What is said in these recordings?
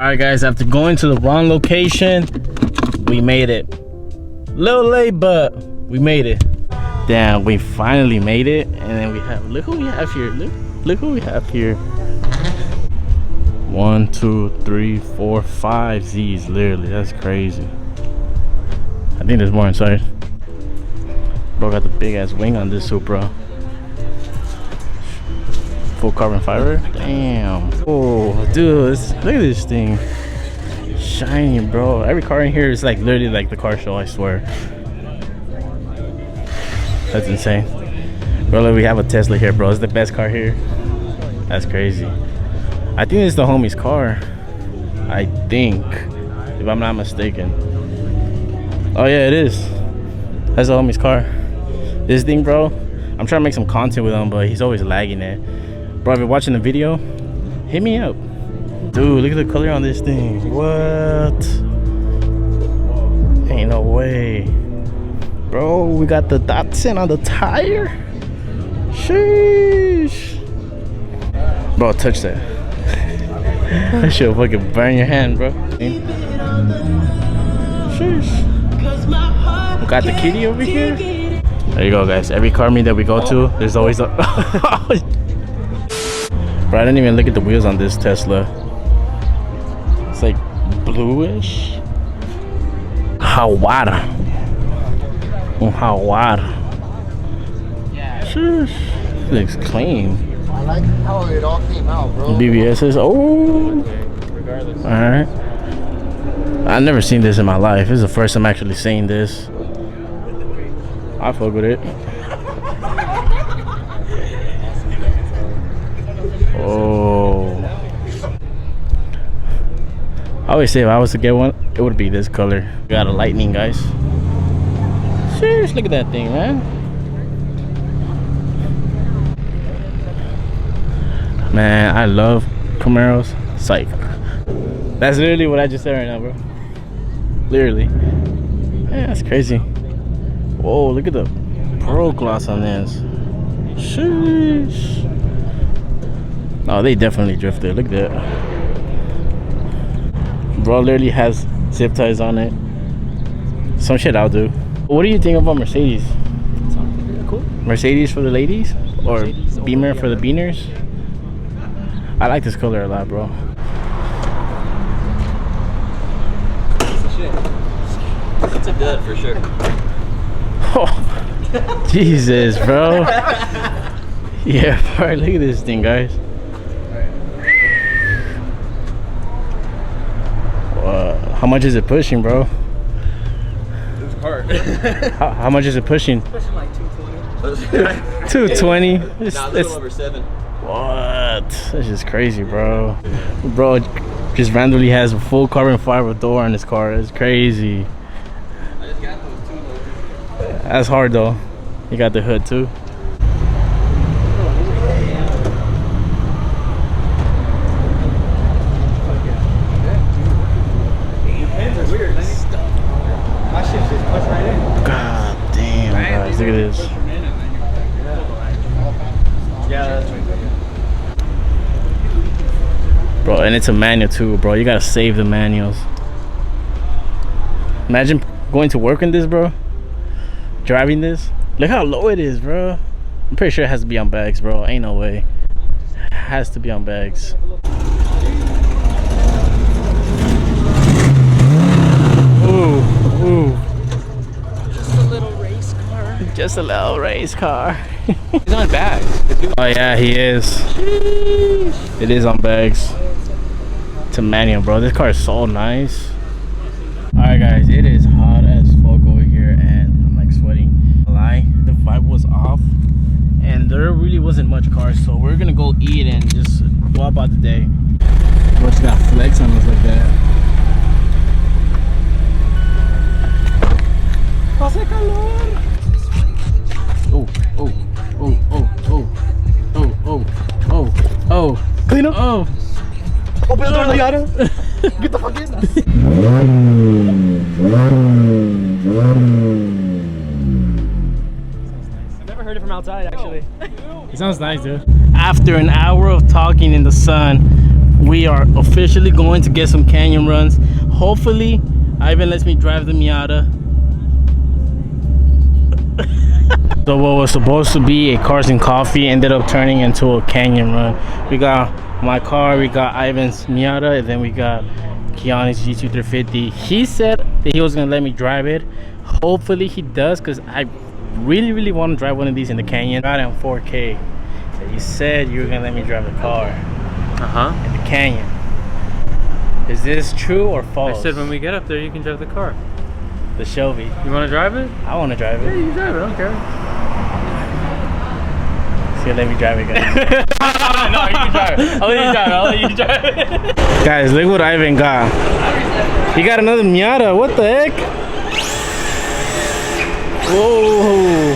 Alright guys, after going to the wrong location, we made it. Little late, but we made it. Damn, we finally made it. And then we have, look who we have here. Look who we have here. 1, 2, 3, 4, 5 Z's, literally. That's crazy. I think there's more inside. Bro got the big ass wing on this Supra. Full carbon fiber. Damn. Oh, dude, look at this thing. Shiny, bro. Every car in here is like literally like the car show, I swear. That's insane. Bro, look, we have a Tesla here, bro. It's the best car here. That's crazy. I think it's the homie's car. I think, if I'm not mistaken. Oh yeah, it is. That's the homie's car. This thing, bro, I'm trying to make some content with him, but he's always lagging it. Bro, if you're watching the video, hit me up. Dude, look at the color on this thing. What? Ain't no way. Bro, we got the Datsun on the tire. Sheesh. Bro, touch that. That shit'll fucking burn your hand, bro. Sheesh. We got the kitty over here. There you go, guys. Every car meet that we go to, there's always a... Bro, I didn't even look at the wheels on this Tesla. It's like bluish. Hawara. Hawara. Sheesh. Looks clean. I like how it all came out, bro. BBS's. Oh. Alright. I've never seen this in my life. This is the first time actually seeing this. I fuck with it. Oh. I always say if I was to get one, it would be this color. We got a lightning, guys. Seriously, look at that thing, man. Man, I love Camaros. Psych. That's literally what I just said right now, bro. Literally. Yeah, that's crazy. Whoa, look at the pearl gloss on this. Sheesh. Oh, they definitely drifted. Look at that. Bro literally has zip ties on it. Some shit I'll do. What do you think about Mercedes? Cool. Mercedes for the ladies? Or Beamer for the beaners? I like this color a lot, bro. It's a dud for sure. Oh, Jesus, bro. Yeah, bro, look at this thing, guys. How much is it pushing, bro? This car. How much is it pushing? Pushing like 220. 220? Nah, a little over 7. What? That's just crazy, bro. Bro just randomly has a full carbon fiber door on his car. It's crazy. I just got those 2 though. That's hard though. You got the hood too. God damn, guys, look at this. Bro, and it's a manual too, bro. You gotta save the manuals. Imagine going to work in this, bro. Driving this. Look how low it is, bro. I'm pretty sure it has to be on bags, bro. Ain't no way. It has to be on bags. Ooh, ooh. Just a little race car. Just a little race car. He's on bags. Oh yeah, he is. Sheesh. It is on bags. It's a manual, bro. This car is so nice. Alright guys, it is hot as fuck over here and I'm like sweating. Lie, the vibe was off and there really wasn't much cars, so we're gonna go eat and just go about the day. Bro, she got flex on us like that. Hace calor. Oh, oh, oh, oh, oh, oh, oh, oh, oh. Clean up. Oh. Open the door, Yara. Get the fuck in. I've never heard it from outside, actually. It sounds nice, dude. After an hour of talking in the sun, we are officially going to get some canyon runs. Hopefully, Ivan lets me drive the Miata. So what was supposed to be a cars and coffee ended up turning into a canyon run. We got my car, we got Ivan's Miata, and then we got Keanu's G2350. He said that he was gonna let me drive it. Hopefully he does, because I really want to drive one of these in the canyon. Got it on 4K. So you said you were gonna let me drive the car in the canyon. Is this true or false? I said when we get up there, you can drive the car. The Shelby. You want to drive it? I want to drive it. Yeah, you can drive it. I don't care. He's gonna let me drive it, guys. No, you can drive it. I'll let you drive it. I'll let you drive it. Guys, look what Ivan got. He got another Miata. What the heck? Whoa.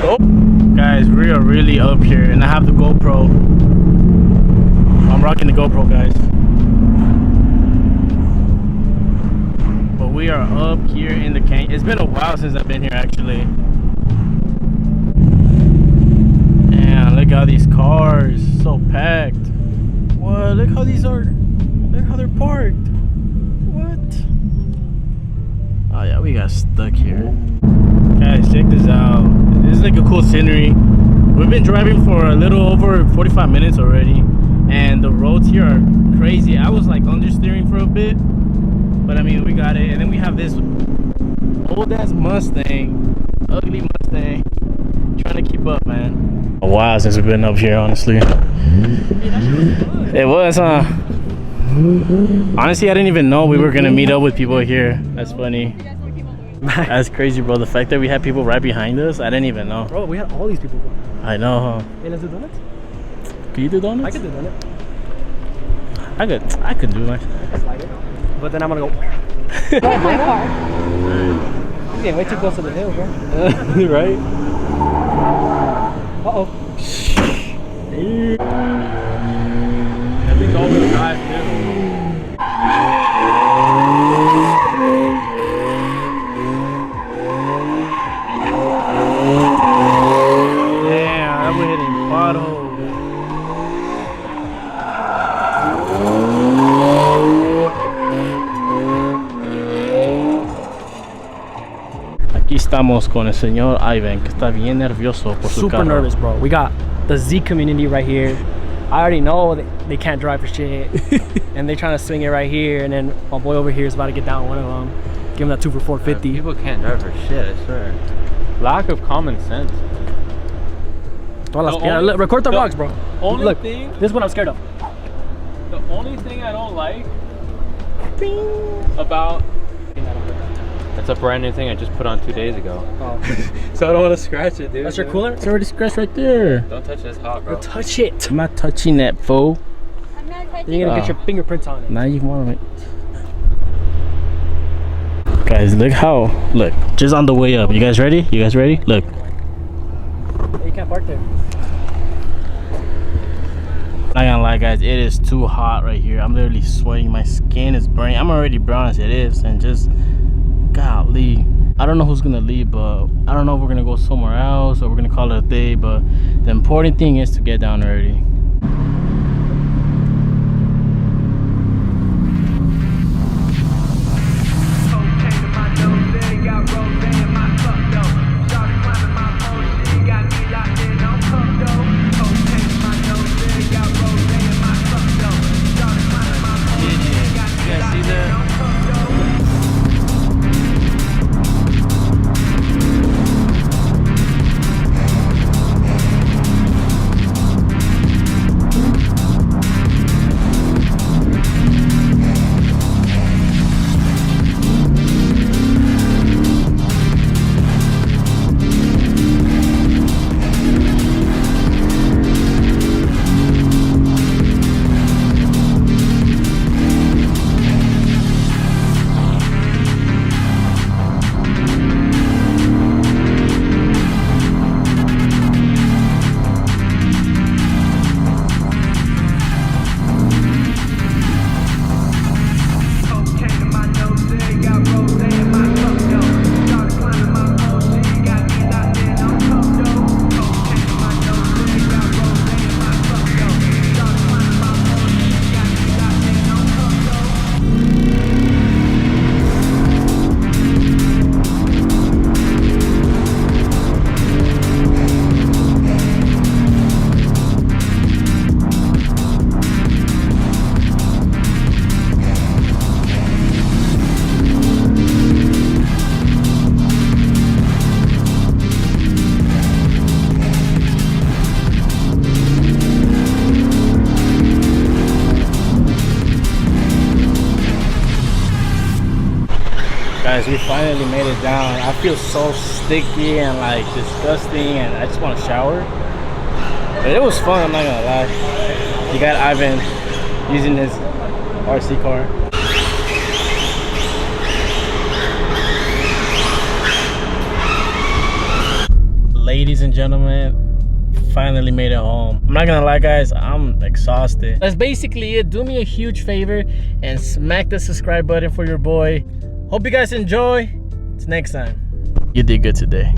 Oh. Guys, we are really up here, and I have the GoPro. I'm rocking the GoPro, guys. But we are up here in the canyon. It's been a while since I've been here, actually. Man, look at these cars, so packed. What? Look how these are. Look how they're parked. What? Oh yeah, we got stuck here. Guys, check this out. This is like a cool scenery. We've been driving for a little over 45 minutes already, and the roads here are crazy. I was like understeering for a bit, but I mean we got it. And then we have this old ass Mustang, ugly Mustang, trying to keep up, man. A while since we've been up here, honestly. It was, huh? Honestly, I didn't even know we were gonna meet up with people here. That's funny. That's crazy, bro. The fact that we had people right behind us, I didn't even know. Bro, we had all these people. I know, huh? Hey, let's do donuts? Can you do donuts? I could do donuts. I could do my. But then I'm gonna go. My car. You're getting way too close to the hill, bro. Right? Uh-oh. I think all wheel drive too. Damn, we're hitting potholes. Aquí estamos con el señor Ivan, que está bien nervioso por su Super carro. nervous, bro. We got the Z community right here. I already know they can't drive for shit. And they trying to swing it right here. And then my boy over here is about to get down one of them. Give him that 2 for 450. People can't drive for shit, I swear. Lack of common sense. Look, record the vlogs, bro. Only Look, thing, this is what I'm scared of. the only thing I don't like about... That's a brand new thing I just put on 2 days ago. Oh. So I don't want to scratch it, dude. That's your cooler? It's already scratched right there. Don't touch it, it's hot, bro. Don't touch it. I'm not touching that, fool. I'm not touching You're gonna get your fingerprints on it. Now you want it. Guys, look how, look, just on the way up. You guys ready? You guys ready? Look. Hey, you can't park there. Not gonna lie, guys, it is too hot right here. I'm literally sweating. My skin is burning. I'm already brown as it is, and just golly, I don't know who's gonna leave, but I don't know if we're gonna go somewhere else or we're gonna call it a day. But the important thing is to get down early. Guys, we finally made it down. I feel so sticky and like disgusting, and I just want to shower. But it was fun, I'm not gonna lie. You got Ivan using his RC car. Ladies and gentlemen, finally made it home. I'm not gonna lie, guys, I'm exhausted. That's basically it. Do me a huge favor and smack the subscribe button for your boy. Hope you guys enjoy. Till next time. You did good today.